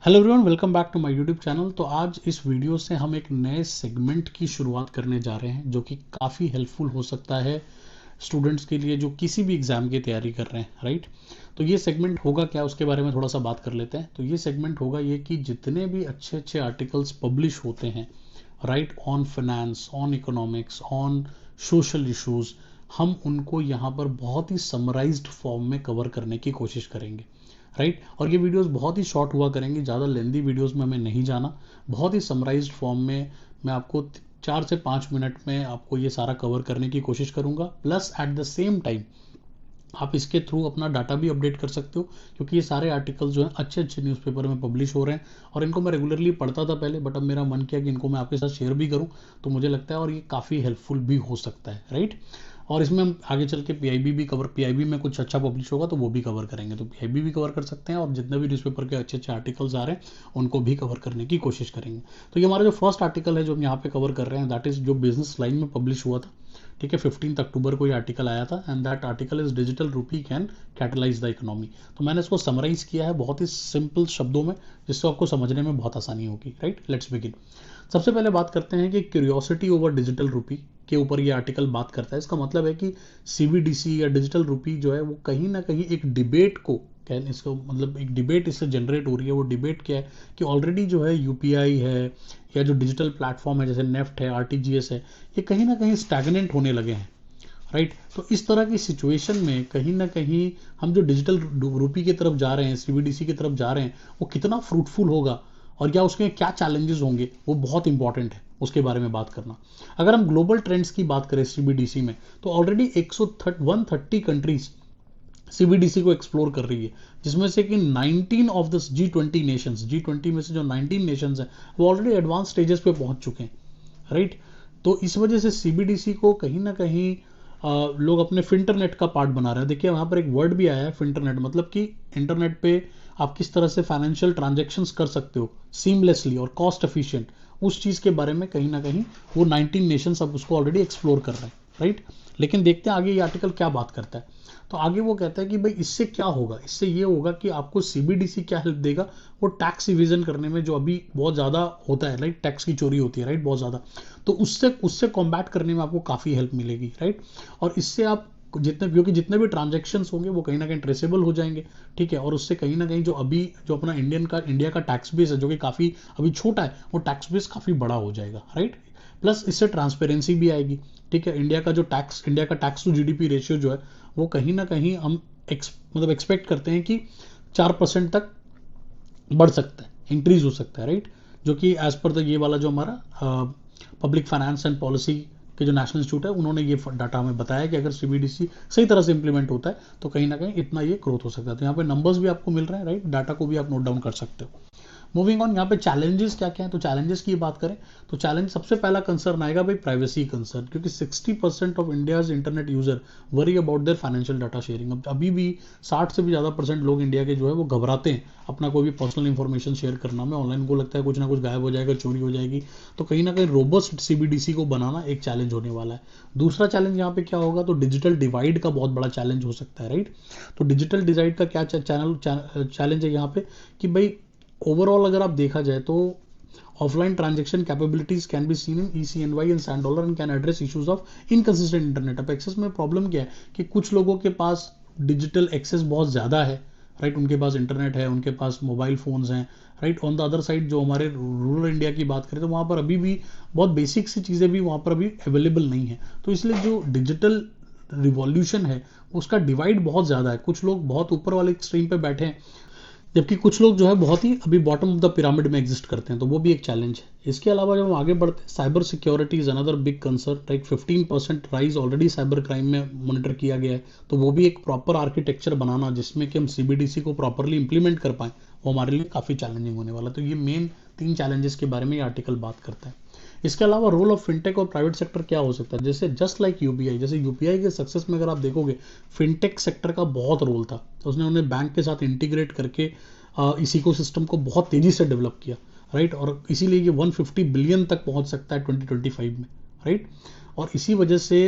Hello everyone, welcome back to my YouTube channel. तो आज इस वीडियो से हम एक नए सेगमेंट की शुरुआत करने जा रहे हैं जो कि काफ़ी हेल्पफुल हो सकता है स्टूडेंट्स के लिए जो किसी भी एग्ज़ाम की तैयारी कर रहे हैं, राइट। तो ये सेगमेंट होगा क्या, उसके बारे में थोड़ा सा बात कर लेते हैं। तो ये सेगमेंट होगा ये कि जितने भी अच्छे अच्छे आर्टिकल्स पब्लिश होते हैं, right, on finance, on economics, on social issues, हम उनको यहाँ पर बहुत ही समराइज्ड फॉर्म में कवर करने की कोशिश करेंगे, राइट। और ये वीडियोस बहुत ही शॉर्ट हुआ करेंगी, ज़्यादा लेंदी वीडियोस में हमें नहीं जाना। बहुत ही समराइज्ड फॉर्म में मैं आपको 4 से 5 मिनट में आपको ये सारा कवर करने की कोशिश करूँगा। Plus at the same time आप इसके थ्रू अपना डाटा भी अपडेट कर सकते हो, क्योंकि ये सारे आर्टिकल्स जो हैं अच्छे अच्छे न्यूज़पेपर में पब्लिश हो रहे हैं और इनको मैं रेगुलरली पढ़ता था पहले, बट अब मेरा मन किया कि इनको मैं आपके साथ शेयर भी करूं। तो मुझे लगता है और ये काफ़ी हेल्पफुल भी हो सकता है, राइट। और इसमें हम आगे चल के पीआईबी भी कवर, पीआईबी में कुछ अच्छा पब्लिश होगा तो वो भी कवर करेंगे, तो पीआईबी भी कवर कर सकते हैं और जितने भी न्यूज़पेपर के अच्छे अच्छे आर्टिकल्स आ रहे हैं उनको भी कवर करने की कोशिश करेंगे। तो ये हमारा जो फर्स्ट आर्टिकल है जो हम यहाँ पे कवर कर रहे हैं, दैट इज़ जो बिजनेस लाइन में पब्लिश हुआ था, ठीक है। 15 अक्टूबर को ये आर्टिकल आया था and that article is digital रूपी कैन कैटलाइज द इकोनॉमी। तो मैंने इसको समराइज किया है बहुत ही सिंपल शब्दों में, जिससे आपको समझने में बहुत आसानी होगी, राइट। Let's begin. सबसे पहले बात करते हैं कि क्यूरियोसिटी ओवर डिजिटल रूपी के ऊपर ये आर्टिकल बात करता है। इसका मतलब है कि सीबीडीसी या डिजिटल रूपी जो है वो कहीं ना कहीं एक डिबेट को, इसको मतलब एक डिबेट इससे जनरेट हो रही है। वो डिबेट क्या है कि ऑलरेडी जो है यूपीआई है या जो डिजिटल प्लेटफॉर्म है जैसे नेफ्ट है, आरटीजीएस है, ये कहीं ना कहीं स्टैग्नेंट होने लगे हैं, राइट। तो इस तरह की सिचुएशन में कहीं ना कहीं हम जो डिजिटल रूपी की तरफ जा रहे हैं, सीबीडीसी की तरफ जा रहे हैं, वो कितना फ्रूटफुल होगा और क्या उसके क्या चैलेंजेस होंगे, वो बहुत इंपॉर्टेंट है उसके बारे में बात करना। अगर हम ग्लोबल ट्रेंड्स की बात करें सीबीडीसी में, तो ऑलरेडी 130 कंट्रीज सीबीडीसी को एक्सप्लोर कर रही है, जिसमें से कि 19 of the G20 Nations, G20 में से जो 19 नेशंस हैं वो ऑलरेडी एडवांस स्टेजेस पे पहुंच चुके हैं, राइट। तो इस वजह से सीबीडीसी को कहीं ना कहीं लोग अपने फिंटरनेट का पार्ट बना रहे हैं। देखिए वहाँ पर एक वर्ड भी आया है फिंटरनेट, मतलब कि इंटरनेट पे आप किस तरह से फाइनेंशियल ट्रांजेक्शन्स कर सकते हो सीमलेसली और कॉस्ट एफिशिएंट, उस चीज़ के बारे में कहीं ना कहीं वो 19 नेशंस अब उसको ऑलरेडी एक्सप्लोर कर रहे हैं, राइट। लेकिन देखते हैं आगे ये आर्टिकल क्या बात करता है। तो आगे वो कहता है कि भाई इससे क्या होगा, इससे ये होगा कि आपको सीबीडीसी क्या हेल्प देगा, वो टैक्स इविजन करने में जो अभी बहुत ज़्यादा होता है, राइट, टैक्स की चोरी होती है, राइट, बहुत ज़्यादा। तो उससे उससे कॉम्बैट करने में आपको काफ़ी हेल्प मिलेगी, राइट। और इससे आप क्योंकि जितने भी ट्रांजेक्शन्स होंगे वो कहीं ना कहीं ट्रेसेबल हो जाएंगे, ठीक है। और उससे कहीं ना कहीं जो अभी जो अपना इंडिया का टैक्स बेस है जो कि काफ़ी अभी छोटा है, वो टैक्स बेस काफ़ी बड़ा हो जाएगा, राइट। प्लस इससे ट्रांसपेरेंसी भी आएगी, ठीक है। इंडिया का टैक्स टू जीडीपी रेशियो जो है वो कहीं ना कहीं हम मतलब एक्सपेक्ट करते हैं कि 4% तक बढ़ सकता है, इंक्रीज हो सकता है, राइट। जो कि एज पर द ये वाला जो हमारा पब्लिक फाइनेंस एंड पॉलिसी के जो नेशनल इंस्टीट्यूट है उन्होंने ये डाटा हमें बताया कि अगर सीबीडीसी सही तरह से इंप्लीमेंट होता है तो कहीं ना कहीं इतना ये ग्रोथ हो सकता है। तो यहाँ पे नंबर्स भी आपको मिल रहे हैं, राइट, डाटा को भी आप नोट डाउन कर सकते हो। मूविंग ऑन, यहाँ पे चैलेंजेस क्या क्या है। तो चैलेंजेस की बात करें तो चैलेंज सबसे पहला कंसर्न आएगा भाई प्राइवेसी कंसर्न, क्योंकि 60% of India's internet user worry about their financial data sharing. अब अभी भी 60 से भी ज़्यादा % लोग इंडिया के जो है वो घबराते हैं अपना कोई भी पर्सनल इंफॉर्मेशन शेयर करना में। ऑनलाइन को लगता है कुछ ना कुछ गायब हो जाएगा, चोरी हो जाएगी। तो कहीं ना कहीं रोबस्ट सीबीडीसी को बनाना एक चैलेंज होने वाला है। दूसरा चैलेंज यहाँ पे क्या होगा, तो डिजिटल डिवाइड का बहुत बड़ा चैलेंज हो सकता है, राइट। तो डिजिटल डिवाइड का क्या चैलेंज है यहाँ पे कि भाई ओवरऑल अगर आप देखा जाए तो offline transaction capabilities can be seen in ECNY and sand dollar and can address issues of inconsistent internet. अब एक्सेस में प्रॉब्लम क्या है कि कुछ लोगों के पास डिजिटल एक्सेस बहुत ज़्यादा है, राइट, उनके पास इंटरनेट है, उनके पास मोबाइल फ़ोन्स हैं, right. On the other side जो हमारे रूरल इंडिया की बात करें तो वहाँ पर अभी भी बहुत बेसिक सी चीज़ें भी वहाँ पर अभी अवेलेबल नहीं है। तो इसलिए जो डिजिटल रिवॉल्यूशन है उसका डिवाइड बहुत ज़्यादा है। कुछ लोग बहुत ऊपर वाले एक्सट्रीम पे बैठे हैं, जबकि कुछ लोग जो है बहुत ही अभी बॉटम ऑफ द पिरामिड में एग्जिस्ट करते हैं। तो वो भी एक चैलेंज है। इसके अलावा जब हम आगे बढ़ते हैं, cyber security is another big concern, like 15% rise already cyber crime में मॉनिटर किया गया है। तो वो भी एक प्रॉपर आर्किटेक्चर बनाना जिसमें कि हम सीबीडीसी को प्रॉपरली इंप्लीमेंट कर पाएँ, वो हमारे लिए काफ़ी चैलेंजिंग होने वाला है। तो ये मेन 3 चैलेंजेस के बारे में ये आर्टिकल बात करता है। इसके अलावा रोल ऑफ फिनटेक और प्राइवेट सेक्टर क्या हो सकता है, जैसे जस्ट लाइक यूपीआई, जैसे यूपीआई के सक्सेस में अगर आप देखोगे फिनटेक सेक्टर का बहुत रोल था। तो उसने उन्हें बैंक के साथ इंटीग्रेट करके इस इकोसिस्टम को बहुत तेज़ी से डेवलप किया, राइट। और इसीलिए ये 150 बिलियन तक पहुंच सकता है 2025 में, राइट। और इसी वजह से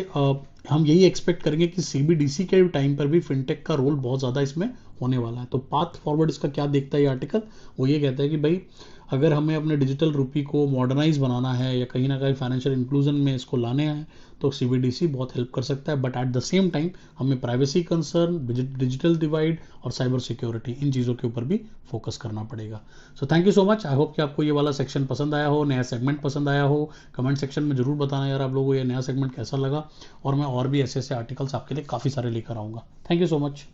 हम यही एक्सपेक्ट करेंगे कि CBDC के टाइम पर भी फिनटेक का रोल बहुत ज़्यादा इसमें होने वाला है। तो पाथ फॉरवर्ड इसका क्या देखता है ये आर्टिकल, वो ये कहता है कि भाई अगर हमें अपने डिजिटल रुपी को मॉडर्नाइज बनाना है या कहीं ना कहीं फाइनेंशियल इंक्लूजन में इसको लाने हैं तो CBDC बहुत हेल्प कर सकता है। But at the same time हमें प्राइवेसी कंसर्न, डिजिटल डिवाइड और साइबर सिक्योरिटी, इन चीज़ों के ऊपर भी फोकस करना पड़ेगा। So thank you so much. I hope कि आपको ये वाला सेक्शन पसंद आया हो, नया सेगमेंट पसंद आया हो। कमेंट सेक्शन में जरूर बताना यार आप लोगों को ये नया सेगमेंट कैसा लगा, और मैं और भी ऐसे ऐसे आर्टिकल्स आपके लिए काफ़ी सारे लेकर आऊँगा। Thank you so much.